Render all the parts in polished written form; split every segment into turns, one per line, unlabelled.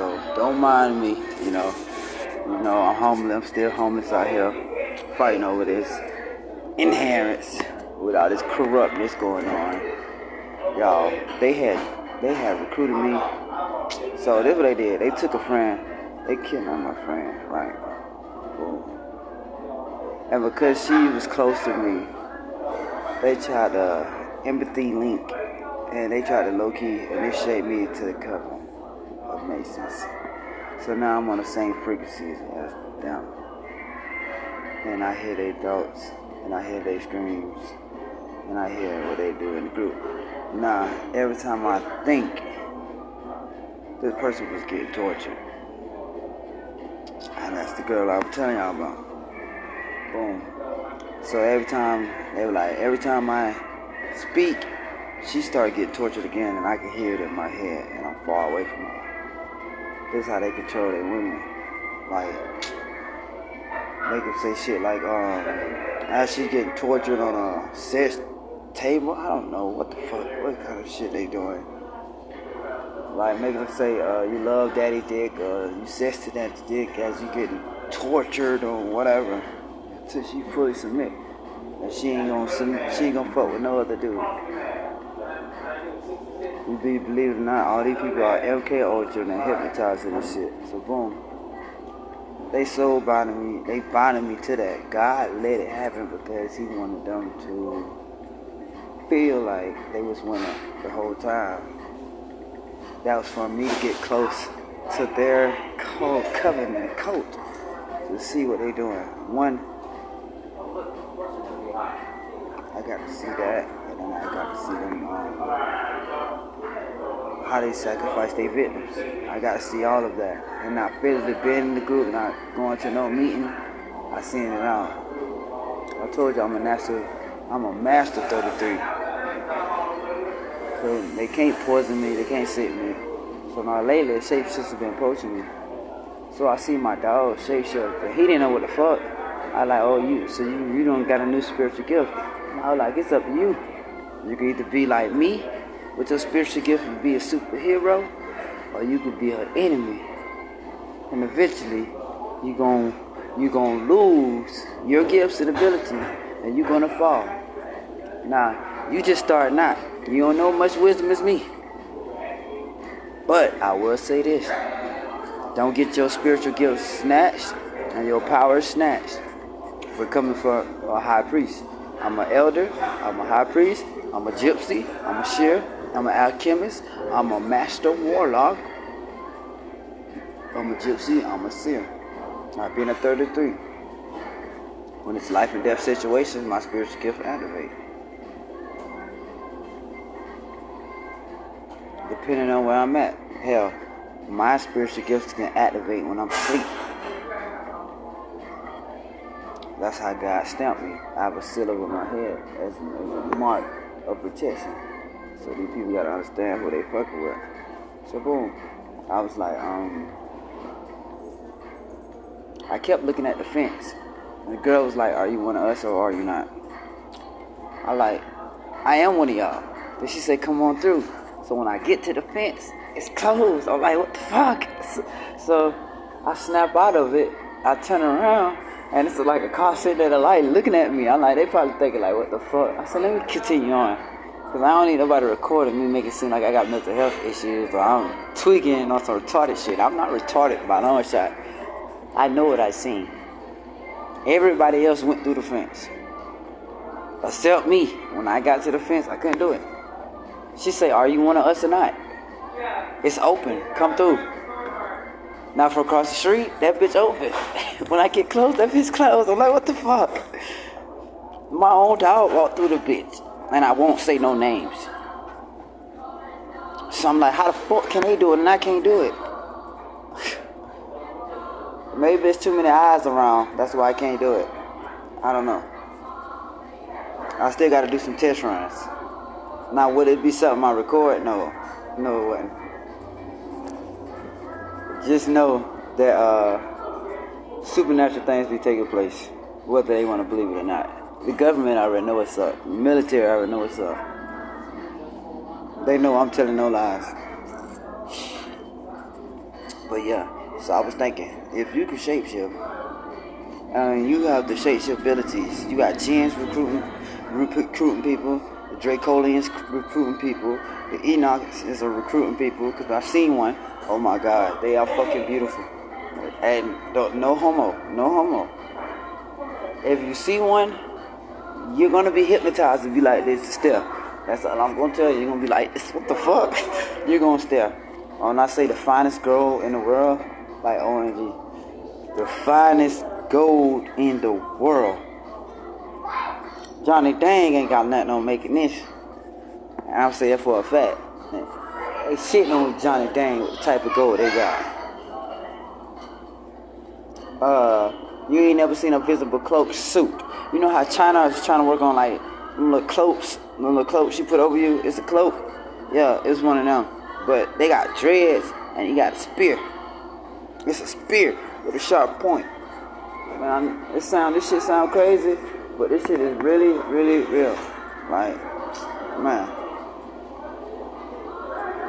so don't mind me, you know. I'm homeless. I'm still homeless out here, fighting over this inheritance with all this corruptness going on. Y'all, they had recruited me. So this is what they did. They took a friend. They kidnapped my friend, right? Boom. And because she was close to me, they tried to empathy link, and they tried to low-key initiate me to the coven of Masons. So now I'm on the same frequencies as them. And I hear their thoughts, and I hear their screams, and I hear what they do in the group. Now, every time I think this person was getting tortured, and that's the girl I was telling y'all about. Boom. So every time I speak, she started getting tortured again, and I can hear it in my head, and I'm far away from her. This is how they control their women. Like, make them say shit like, as she getting tortured on a sex table. I don't know what the fuck, what kind of shit they doing. Like, make them say, you love daddy dick, or you sex to that dick as you getting tortured or whatever, until she fully submit. And she ain't gonna fuck with no other dude. You believe it or not, all these people are MK Ultra and hypnotized and shit. So boom. They soul bonded me. They bonded me to that. God let it happen because he wanted them to feel like they was winning the whole time. That was for me to get close to their covenant cult to see what they doing. One, I got to see that, and then I got to see them how they sacrifice their victims. I got to see all of that, and not physically being in the group, not going to no meeting. I seen it all. I told you I'm a master 33. So they can't poison me, they can't sick me. So now lately, Shapeshifter's been approaching me. So I see my dog, Shapeshifter. He didn't know what the fuck. I like, oh, you don't got a new spiritual gift. And I was like, it's up to you. You can either be like me, with your spiritual gift and be a superhero, or you could be an enemy. And eventually, you gon' lose your gifts and ability, and you're gonna fall. Now, you just starting out. You don't know much wisdom as me. But I will say this. Don't get your spiritual gifts snatched and your power snatched for coming from a high priest. I'm an elder. I'm a high priest. I'm a gypsy. I'm a seer. I'm an alchemist. I'm a master warlock. I'm a gypsy. I'm a seer. I've been a 33. When it's life and death situations, my spiritual gift activate. Depending on where I'm at. Hell, my spiritual gifts can activate when I'm asleep. That's how God stamped me. I have a seal over my head as a mark of protection. So these people gotta understand who they fucking with. So boom. I was like, I kept looking at the fence. And the girl was like, are you one of us or are you not? I am one of y'all. Then she said, come on through. So when I get to the fence, it's closed. I'm like, what the fuck? So I snap out of it. I turn around, and it's like a car sitting at a light looking at me. I'm like, they probably thinking like, what the fuck? I said, let me continue on. Because I don't need nobody recording me, make it seem like I got mental health issues, or I'm tweaking on some retarded shit. I'm not retarded by a long shot. I know what I seen. Everybody else went through the fence. Except me. When I got to the fence, I couldn't do it. She said, are you one of us or not? It's open. Come through. Now from across the street, that bitch open. When I get close, that bitch closed. I'm like, what the fuck? My own dog walked through the bitch. And I won't say no names. So I'm like, how the fuck can they do it and I can't do it? Maybe there's too many eyes around. That's why I can't do it. I don't know. I still got to do some test runs. Now, would it be something I record? No. No, it wouldn't. Just know that supernatural things be taking place, whether they want to believe it or not. The government already know what's up. The military already know what's up. They know I'm telling no lies. But yeah, so I was thinking, if you could shapeshift, you have the shapeshift abilities. You got Jins recruiting people, the Dracolians recruiting people, the Enochs is recruiting people, because I've seen one. Oh my God, they are fucking beautiful. And no homo. If you see one, you're gonna be hypnotized and be like, this is stare. That's all I'm gonna tell you. You're gonna be like, what the fuck? You're gonna stare. When I say the finest girl in the world, like OMG, the finest gold in the world. Johnny Dang ain't got nothing on making this. And I'm saying for a fact. They shitting on Johnny Dang with the type of gold they got. You ain't never seen a visible cloak suit. You know how China is trying to work on like them little cloaks you put over you? It's a cloak. Yeah, it's one of them. But they got dreads and you got a spear. It's a spear with a sharp point. Man, this shit sound crazy, but this shit is really, really real. Like, man.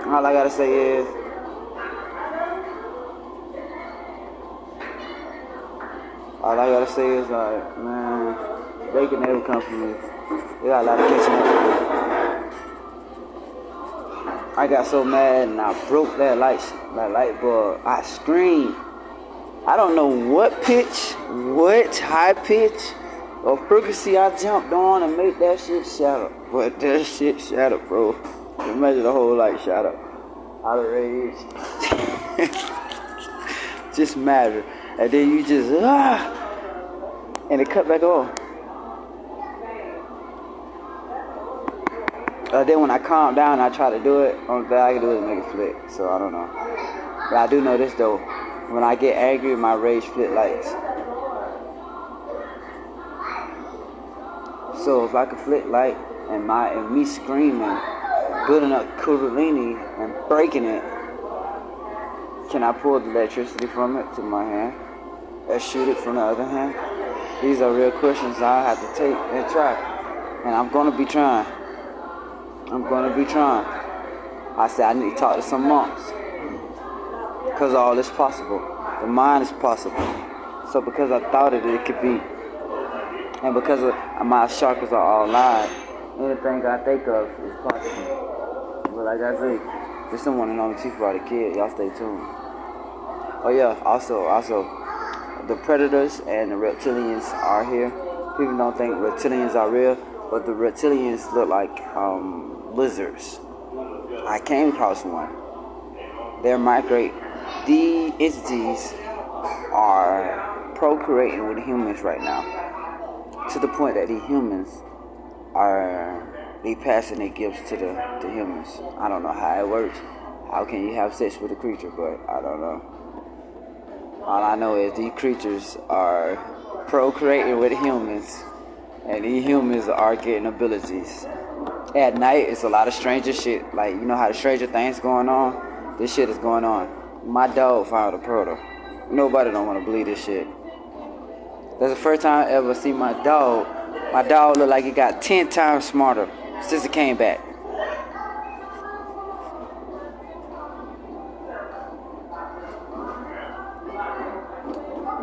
All I gotta say is, like, man, they can never come for me. They got a lot of catching up with me. I got so mad and I broke that light bulb. I screamed. I don't know what high pitch or frequency I jumped on and made that shit shatter. But that shit shattered, bro. Imagine the whole light shattered. Out of rage. Just matter. And then you just, and it cut back on. Then when I calm down and I try to do it, only thing I can do is make it flick. So I don't know. But I do know this though. When I get angry, my rage flick lights. So if I could flick light and me screaming, building up Kundalini and breaking it, can I pull the electricity from it to my hand and shoot it from the other hand? These are real questions I have to take and try. And I'm gonna be trying. I said I need to talk to some monks. Because all is possible. The mind is possible. So because I thought it could be. And because my chakras are all aligned, anything I think of is possible. But like I say, this is the one and only Chief Body Kid. Y'all stay tuned. Oh yeah, also, the predators and the reptilians are here. People don't think reptilians are real, but the reptilians look like lizards. I came across one. They're migrate. The entities are procreating with humans right now, to the point that the humans are passing their gifts to the humans. I don't know how it works. How can you have sex with a creature? But I don't know. All I know is these creatures are procreating with humans, and these humans are getting abilities. At night, it's a lot of stranger shit. Like, you know how the Stranger Things going on? This shit is going on. My dog found a proto. Nobody don't want to believe this shit. That's the first time I ever see my dog. My dog looked like he got 10 times smarter since it came back.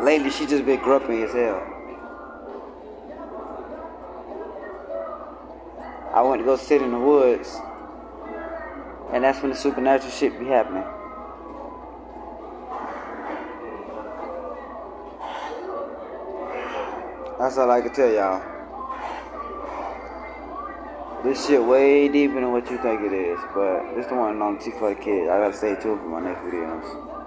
Lately, she just been grumpy as hell. I went to go sit in the woods, and that's when the supernatural shit be happening. That's all I can tell y'all. This shit way deeper than what you think it is, but this the one on T for the Kid. I gotta stay tuned for my next videos.